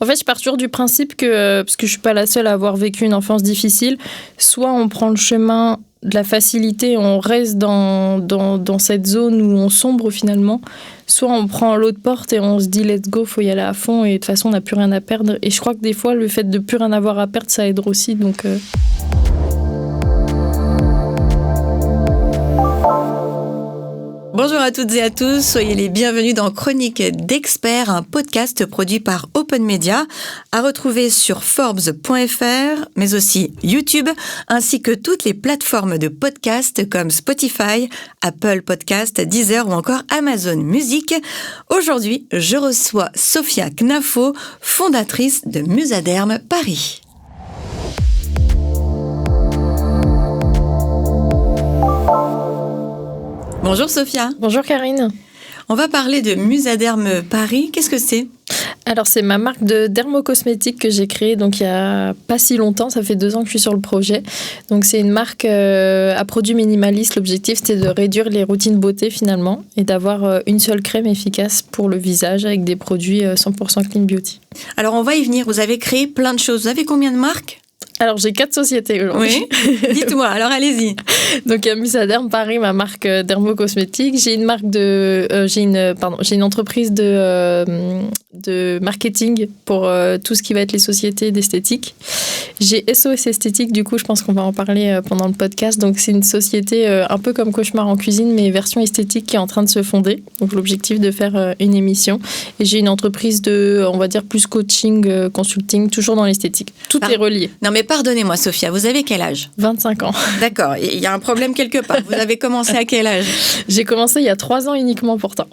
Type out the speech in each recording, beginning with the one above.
En fait, je pars toujours du principe que, parce que je suis pas la seule à avoir vécu une enfance difficile, soit on prend le chemin de la facilité, on reste dans cette zone où on sombre finalement, soit on prend l'autre porte et on se dit let's go, faut y aller à fond et de toute façon on n'a plus rien à perdre. Et je crois que des fois le fait de plus rien avoir à perdre, ça aide aussi. Donc Bonjour à toutes et à tous, soyez les bienvenus dans Chronique d'Experts, un podcast produit par Open Media, à retrouver sur Forbes.fr, mais aussi YouTube, ainsi que toutes les plateformes de podcast comme Spotify, Apple Podcast, Deezer ou encore Amazon Music. Aujourd'hui, je reçois Sophia Knafo, fondatrice de Musaderm Paris. Bonjour Sophia. Bonjour Karine. On va parler de Musaderm Paris. Qu'est-ce que c'est ? Alors c'est ma marque de dermocosmétiques que j'ai créée donc il y a pas si longtemps, ça fait 2 ans que je suis sur le projet. Donc c'est une marque à produits minimalistes. L'objectif c'était de réduire les routines beauté finalement et d'avoir une seule crème efficace pour le visage avec des produits 100% clean beauty. Alors on va y venir, vous avez créé plein de choses. Vous avez combien de marques ? Alors, j'ai 4 sociétés aujourd'hui. Oui, dites-moi, alors allez-y. Donc, il y a Musaderm Paris, ma marque dermocosmétique. J'ai une marque j'ai une entreprise de marketing pour tout ce qui va être les sociétés d'esthétique. J'ai SOS Esthétique, du coup, je pense qu'on va en parler pendant le podcast. Donc, c'est une société un peu comme Cauchemar en cuisine, mais version esthétique qui est en train de se fonder. Donc, l'objectif de faire une émission. Et j'ai une entreprise on va dire, plus coaching, consulting, toujours dans l'esthétique. Tout est relié. Non, mais pardonnez-moi, Sophia, vous avez quel âge ? 25 ans. D'accord, il y a un problème quelque part. Vous avez commencé à quel âge ? J'ai commencé il y a 3 ans uniquement pourtant.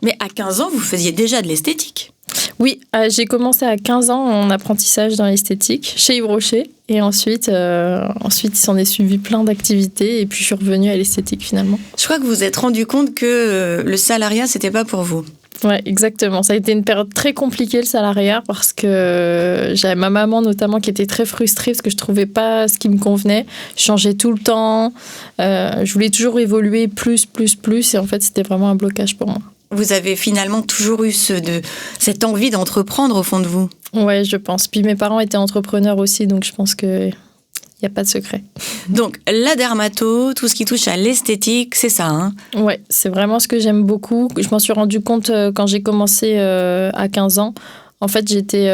Mais à 15 ans, vous faisiez déjà de l'esthétique ? Oui, j'ai commencé à 15 ans en apprentissage dans l'esthétique chez Yves Rocher. Et ensuite, il s'en est suivi plein d'activités. Et puis, je suis revenue à l'esthétique finalement. Je crois que vous vous êtes rendu compte que le salariat, c'était pas pour vous. Ouais, exactement. Ça a été une période très compliquée, le salariat, parce que j'avais ma maman notamment qui était très frustrée parce que je trouvais pas ce qui me convenait. Je changeais tout le temps. Je voulais toujours évoluer plus. Et en fait, c'était vraiment un blocage pour moi. Vous avez finalement toujours eu cette envie d'entreprendre au fond de vous ? Ouais, je pense. Puis mes parents étaient entrepreneurs aussi, donc je pense que il n'y a pas de secret. Donc, la dermato, tout ce qui touche à l'esthétique, c'est ça, hein ? Ouais, c'est vraiment ce que j'aime beaucoup. Je m'en suis rendu compte quand j'ai commencé à 15 ans. En fait, j'étais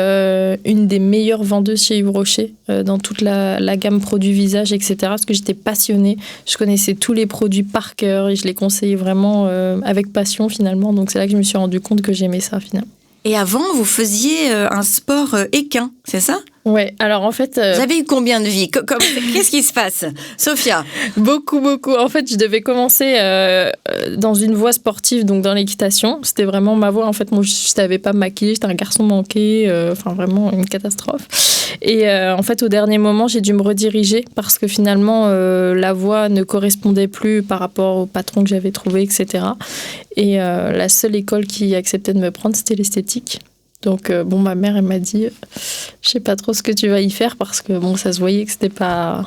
une des meilleures vendeuses chez Yves Rocher dans toute la gamme produits visage, etc. Parce que j'étais passionnée. Je connaissais tous les produits par cœur et je les conseillais vraiment avec passion finalement. Donc, c'est là que je me suis rendu compte que j'aimais ça finalement. Et avant, vous faisiez un sport équin, c'est ça ? Ouais, alors en fait... Vous avez eu combien de vies ? Qu'est-ce qui se passe ? Sophia ? Beaucoup. En fait, je devais commencer dans une voie sportive, donc dans l'équitation. C'était vraiment ma voie. En fait, moi, je ne savais pas me maquiller. J'étais un garçon manqué. Vraiment une catastrophe. Et en fait, au dernier moment, j'ai dû me rediriger parce que finalement, la voie ne correspondait plus par rapport au patron que j'avais trouvé, etc. Et la seule école qui acceptait de me prendre, c'était l'esthétique. Donc, ma mère, elle m'a dit, je sais pas trop ce que tu vas y faire parce que, ça se voyait que c'était pas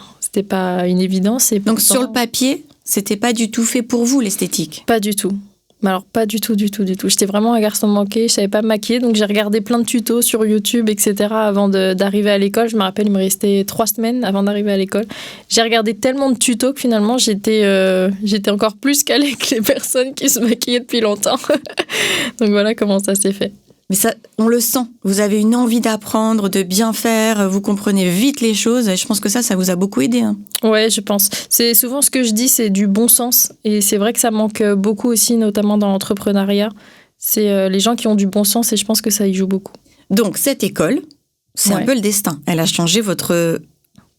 une évidence. Et donc, pourtant, sur le papier, c'était pas du tout fait pour vous, l'esthétique ? Pas du tout. Mais alors, pas du tout. J'étais vraiment un garçon manqué, je savais pas me maquiller, donc j'ai regardé plein de tutos sur YouTube, etc. avant d'arriver à l'école. Je me rappelle, il me restait 3 semaines avant d'arriver à l'école. J'ai regardé tellement de tutos que finalement, j'étais encore plus calée que les personnes qui se maquillaient depuis longtemps. Donc voilà comment ça s'est fait. Mais ça, on le sent. Vous avez une envie d'apprendre, de bien faire. Vous comprenez vite les choses. Et je pense que ça vous a beaucoup aidé. Hein. Ouais, je pense. C'est souvent ce que je dis, c'est du bon sens. Et c'est vrai que ça manque beaucoup aussi, notamment dans l'entrepreneuriat. C'est les gens qui ont du bon sens et je pense que ça y joue beaucoup. Donc, cette école, c'est un peu le destin. Elle a changé votre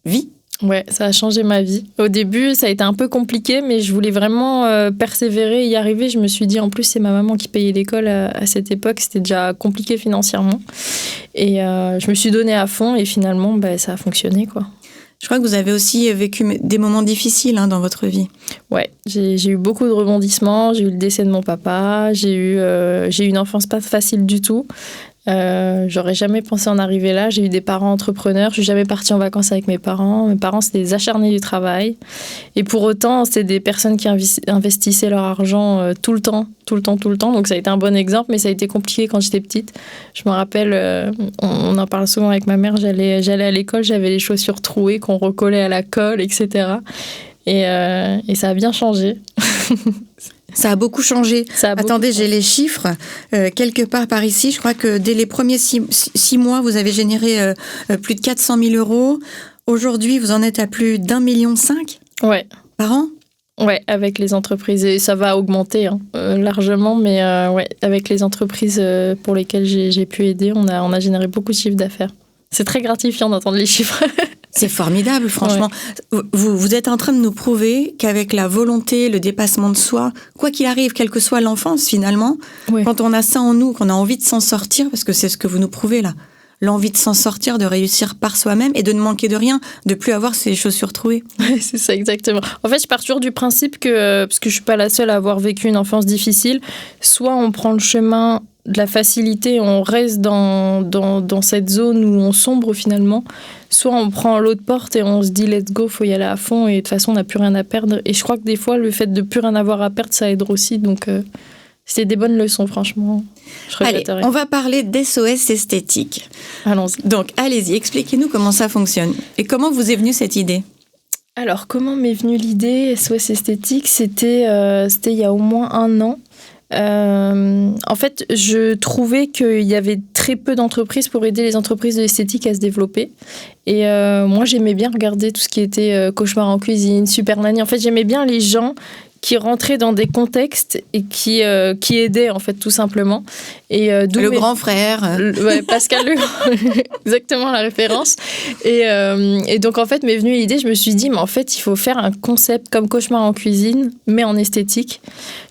vie. Ouais, ça a changé ma vie. Au début, ça a été un peu compliqué, mais je voulais vraiment persévérer et y arriver. Je me suis dit, en plus, c'est ma maman qui payait l'école à cette époque. C'était déjà compliqué financièrement. Et je me suis donnée à fond et finalement, ça a fonctionné, quoi. Je crois que vous avez aussi vécu des moments difficiles dans votre vie. Ouais, j'ai eu beaucoup de rebondissements. J'ai eu le décès de mon papa. J'ai eu une enfance pas facile du tout. J'aurais jamais pensé en arriver là. J'ai eu des parents entrepreneurs. Je suis jamais partie en vacances avec mes parents. Mes parents, c'était des acharnés du travail. Et pour autant, c'est des personnes qui investissaient leur argent tout le temps. Donc ça a été un bon exemple, mais ça a été compliqué quand j'étais petite. Je me rappelle, on en parle souvent avec ma mère, j'allais à l'école, j'avais les chaussures trouées qu'on recollait à la colle, etc. Et ça a bien changé. Ça a beaucoup changé. Attendez, j'ai les chiffres. Quelque part par ici, je crois que dès les premiers 6 mois, vous avez généré plus de 400 000 euros. Aujourd'hui, vous en êtes à plus d'1,5 million par an. Ouais, avec les entreprises. Et ça va augmenter largement, mais ouais, avec les entreprises pour lesquelles j'ai pu aider, on a généré beaucoup de chiffres d'affaires. C'est très gratifiant d'entendre les chiffres. C'est formidable, franchement. Ouais. Vous êtes en train de nous prouver qu'avec la volonté, le dépassement de soi, quoi qu'il arrive, quelle que soit l'enfance finalement, ouais. Quand on a ça en nous, qu'on a envie de s'en sortir, parce que c'est ce que vous nous prouvez là, l'envie de s'en sortir, de réussir par soi-même et de ne manquer de rien, de plus avoir ses chaussures trouées. C'est ça, exactement. En fait, je pars toujours du principe que, parce que je suis pas la seule à avoir vécu une enfance difficile, soit on prend le chemin de la facilité, on reste dans cette zone où on sombre finalement, soit on prend l'autre porte et on se dit let's go, faut y aller à fond et de toute façon on n'a plus rien à perdre. Et je crois que des fois le fait de plus rien avoir à perdre, ça aide aussi, donc c'est des bonnes leçons franchement. Allez, on va parler d'SOS esthétique. Allons-y. Donc allez-y, expliquez-nous comment ça fonctionne et comment vous est venue cette idée. Alors comment m'est venue l'idée SOS esthétique, c'était il y a au moins 1 an. En fait, je trouvais qu'il y avait très peu d'entreprises pour aider les entreprises de l'esthétique à se développer. Et moi, j'aimais bien regarder tout ce qui était Cauchemar en cuisine, Super Nanny. En fait, j'aimais bien les gens qui rentraient dans des contextes et qui aidaient, en fait, tout simplement. Et, grand frère. Ouais, Pascal Legrand, exactement la référence. Et donc, en fait, m'est venue l'idée, je me suis dit, mais en fait, il faut faire un concept comme Cauchemar en cuisine, mais en esthétique.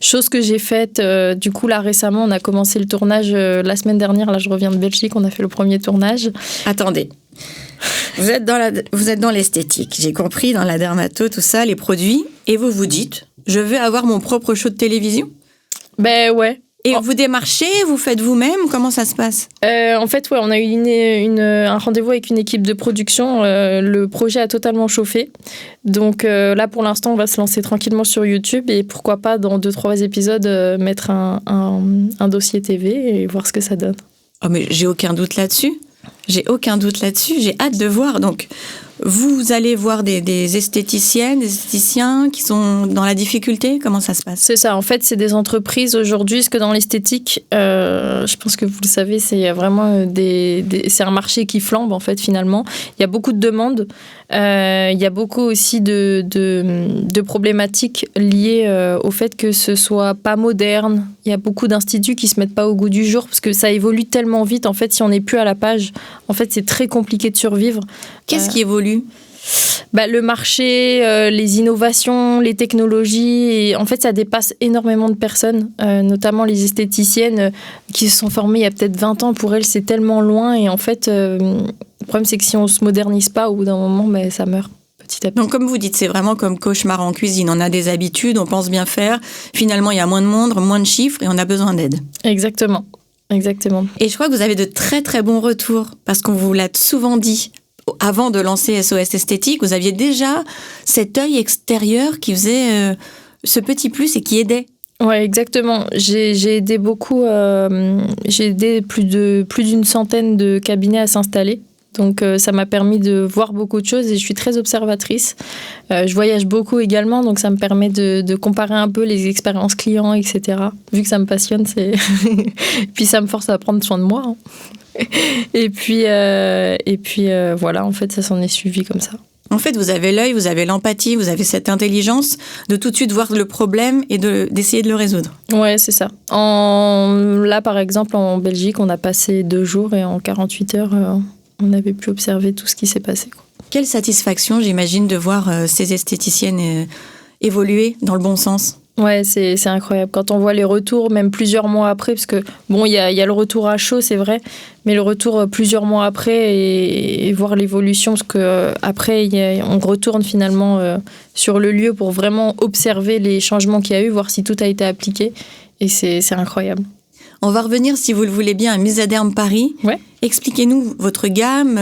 Chose que j'ai faite, du coup, là, récemment, on a commencé le tournage la semaine dernière. Là, je reviens de Belgique, on a fait le premier tournage. Attendez. Vous êtes dans l'esthétique, j'ai compris, dans la dermato, tout ça, les produits, et vous vous dites, je veux avoir mon propre show de télévision ? Ben ouais. Et vous démarchez, vous faites vous-même, comment ça se passe ? En fait, ouais, on a eu un rendez-vous avec une équipe de production. Le projet a totalement chauffé. Donc là, pour l'instant, on va se lancer tranquillement sur YouTube et pourquoi pas, dans 2-3 épisodes, mettre un dossier TV et voir ce que ça donne. Oh, mais j'ai aucun doute là-dessus. J'ai hâte de voir. Donc, vous allez voir des esthéticiennes, des esthéticiens qui sont dans la difficulté. Comment ça se passe ? C'est ça. En fait, c'est des entreprises aujourd'hui. Parce que dans l'esthétique, je pense que vous le savez, c'est vraiment c'est un marché qui flambe, en fait, finalement. Il y a beaucoup de demandes. Il y a beaucoup aussi de problématiques liées au fait que ce soit pas moderne. Il y a beaucoup d'instituts qui se mettent pas au goût du jour parce que ça évolue tellement vite. En fait, si on n'est plus à la page, en fait, c'est très compliqué de survivre. Qu'est-ce qui évolue ? Le marché, les innovations, les technologies. Et en fait, ça dépasse énormément de personnes, notamment les esthéticiennes qui se sont formées il y a peut-être 20 ans. Pour elles, c'est tellement loin. Et en fait, le problème, c'est que si on ne se modernise pas, au bout d'un moment, ça meurt petit à petit. Donc, comme vous dites, c'est vraiment comme Cauchemar en cuisine. On a des habitudes, on pense bien faire. Finalement, il y a moins de monde, moins de chiffres et on a besoin d'aide. Exactement. Et je crois que vous avez de très, très bons retours parce qu'on vous l'a souvent dit. Avant de lancer SOS Esthétique, vous aviez déjà cet œil extérieur qui faisait ce petit plus et qui aidait. Ouais, exactement. J'ai aidé beaucoup. J'ai aidé plus d'une centaine de cabinets à s'installer. Donc, ça m'a permis de voir beaucoup de choses et je suis très observatrice. Je voyage beaucoup également, donc ça me permet de comparer un peu les expériences clients, etc. Vu que ça me passionne, puis ça me force à prendre soin de moi. Hein. Et puis voilà, en fait, ça s'en est suivi comme ça. En fait, vous avez l'œil, vous avez l'empathie, vous avez cette intelligence de tout de suite voir le problème et d'essayer de le résoudre. Ouais, c'est ça. Là, par exemple, en Belgique, on a passé 2 jours et en 48 heures, on avait pu observer tout ce qui s'est passé. Quoi. Quelle satisfaction, j'imagine, de voir ces esthéticiennes évoluer dans le bon sens. Ouais, c'est incroyable. Quand on voit les retours, même plusieurs mois après, parce que, bon, il y a le retour à chaud, c'est vrai, mais le retour plusieurs mois après et voir l'évolution, parce qu'après, on retourne finalement sur le lieu pour vraiment observer les changements qu'il y a eu, voir si tout a été appliqué, et c'est incroyable. On va revenir, si vous le voulez bien, à Musaderm Paris. Ouais. Expliquez-nous votre gamme.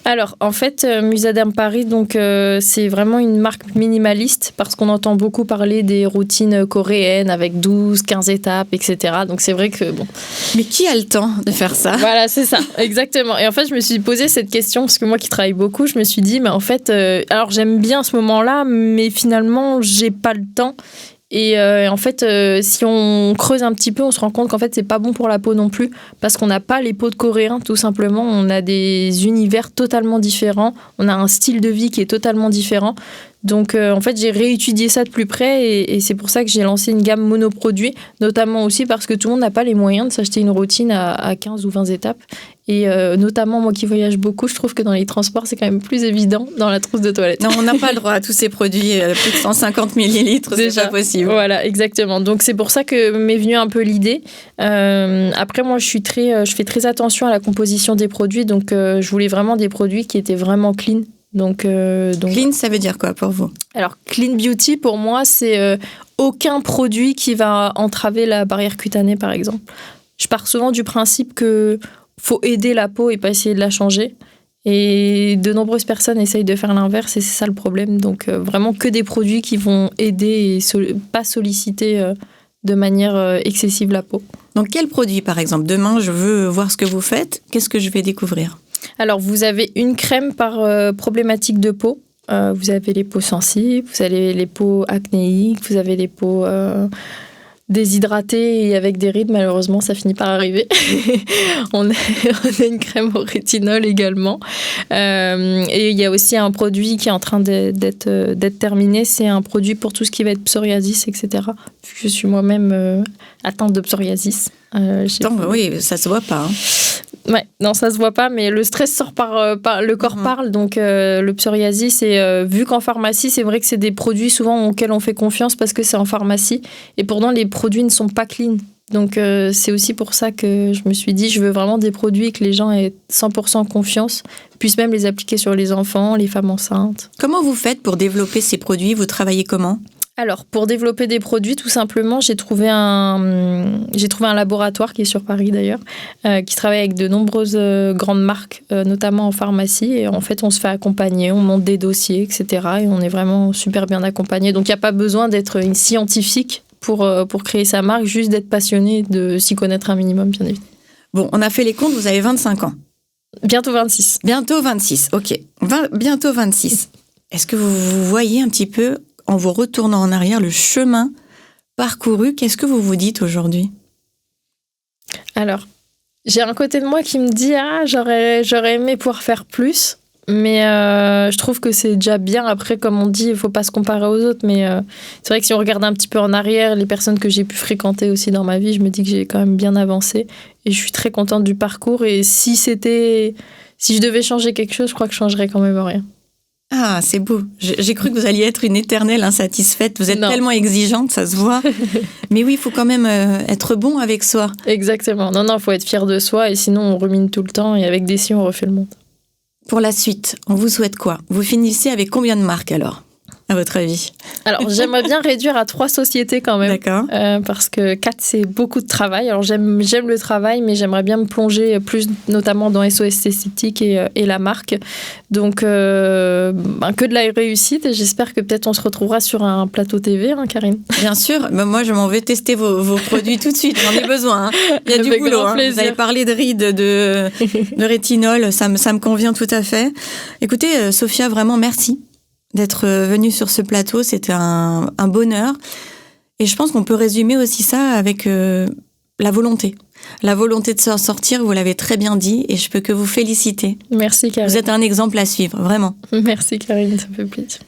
Alors, en fait, Musaderm Paris, donc, c'est vraiment une marque minimaliste parce qu'on entend beaucoup parler des routines coréennes avec 12, 15 étapes, etc. Donc, c'est vrai que, bon... Mais qui a le temps de faire ça ? Voilà, c'est ça, exactement. Et en fait, je me suis posé cette question parce que moi qui travaille beaucoup, je me suis dit, mais en fait, alors j'aime bien ce moment-là, mais finalement, j'ai pas le temps. Et en fait, si on creuse un petit peu, on se rend compte qu'en fait, c'est pas bon pour la peau non plus, parce qu'on n'a pas les peaux de Coréens, tout simplement. On a des univers totalement différents, on a un style de vie qui est totalement différent. Donc, en fait, j'ai réétudié ça de plus près et c'est pour ça que j'ai lancé une gamme monoproduits, notamment aussi parce que tout le monde n'a pas les moyens de s'acheter une routine à 15 ou 20 étapes. Et notamment, moi qui voyage beaucoup, je trouve que dans les transports, c'est quand même plus évident dans la trousse de toilette. Non, on n'a pas le droit à tous ces produits, plus de 150 millilitres, c'est pas possible. Voilà, exactement. Donc, c'est pour ça que m'est venue un peu l'idée. Après, moi, je fais très attention à la composition des produits. Donc, je voulais vraiment des produits qui étaient vraiment clean. Donc, clean, ça veut dire quoi pour vous ? Alors, clean beauty, pour moi, c'est aucun produit qui va entraver la barrière cutanée, par exemple. Je pars souvent du principe que faut aider la peau et pas essayer de la changer. Et de nombreuses personnes essayent de faire l'inverse et c'est ça le problème. Donc, vraiment que des produits qui vont aider et pas solliciter de manière excessive la peau. Donc, quel produit, par exemple ? Demain, je veux voir ce que vous faites. Qu'est-ce que je vais découvrir ? Alors, vous avez une crème par problématique de peau. Vous avez les peaux sensibles, vous avez les peaux acnéiques, vous avez les peaux déshydratées et avec des rides. Malheureusement, ça finit par arriver. on a une crème au rétinol également. Et il y a aussi un produit qui est en train d'être terminé. C'est un produit pour tout ce qui va être psoriasis, etc. Vu que je suis moi-même atteinte de psoriasis. Oui, ça se voit pas. Hein. Ouais, non, ça se voit pas, mais le stress sort par le corps parle, donc le psoriasis, et vu qu'en pharmacie, c'est vrai que c'est des produits souvent auxquels on fait confiance parce que c'est en pharmacie, et pourtant les produits ne sont pas clean. Donc c'est aussi pour ça que je me suis dit, je veux vraiment des produits que les gens aient 100% confiance, puissent même les appliquer sur les enfants, les femmes enceintes. Comment vous faites pour développer ces produits ? Vous travaillez comment ? Alors, pour développer des produits, tout simplement, j'ai trouvé un laboratoire qui est sur Paris d'ailleurs, qui travaille avec de nombreuses grandes marques, notamment en pharmacie. Et en fait, on se fait accompagner, on monte des dossiers, etc. Et on est vraiment super bien accompagné. Donc, il n'y a pas besoin d'être une scientifique pour créer sa marque, juste d'être passionné, de s'y connaître un minimum, bien évidemment. Bon, on a fait les comptes, vous avez 25 ans. Bientôt 26. Bientôt 26, ok. Bientôt 26. Est-ce que vous voyez un petit peu, en vous retournant en arrière, le chemin parcouru, qu'est-ce que vous vous dites aujourd'hui ? Alors, j'ai un côté de moi qui me dit « Ah, j'aurais aimé pouvoir faire plus », mais je trouve que c'est déjà bien. Après, comme on dit, il ne faut pas se comparer aux autres, mais c'est vrai que si on regarde un petit peu en arrière, les personnes que j'ai pu fréquenter aussi dans ma vie, je me dis que j'ai quand même bien avancé et je suis très contente du parcours. Et si je devais changer quelque chose, je crois que je ne changerais quand même rien. Ah, c'est beau. J'ai cru que vous alliez être une éternelle insatisfaite. Vous êtes tellement exigeante, ça se voit. Mais oui, il faut quand même être bon avec soi. Exactement. Non, il faut être fier de soi et sinon on rumine tout le temps et avec des si on refait le monde. Pour la suite, on vous souhaite quoi ? Vous finissez avec combien de marques alors ? À votre avis ? Alors, j'aimerais bien réduire à 3 sociétés quand même. D'accord. Parce que 4, c'est beaucoup de travail. Alors, j'aime le travail, mais j'aimerais bien me plonger plus, notamment dans SOS Esthétique et la marque. Donc, que de la réussite. Et j'espère que peut-être on se retrouvera sur un plateau TV, hein, Karine. Bien sûr. Moi, je m'en vais tester vos produits tout de suite. J'en ai besoin. Hein. Il y a du Avec boulot. grand plaisir. Vous avez parlé de rides, de rétinol. Ça me convient tout à fait. Écoutez, Sophia, vraiment, merci d'être venue sur ce plateau, c'était un bonheur. Et je pense qu'on peut résumer aussi ça avec la volonté. La volonté de s'en sortir, vous l'avez très bien dit, et je peux que vous féliciter. Merci, Karine. Vous êtes un exemple à suivre, vraiment. Merci, Karine, ça me fait plaisir.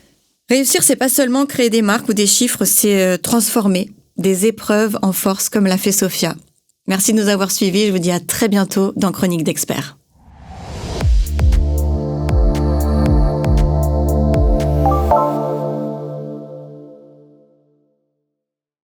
Réussir, c'est pas seulement créer des marques ou des chiffres, c'est transformer des épreuves en force, comme l'a fait Sophia. Merci de nous avoir suivis, je vous dis à très bientôt dans Chronique d'Experts.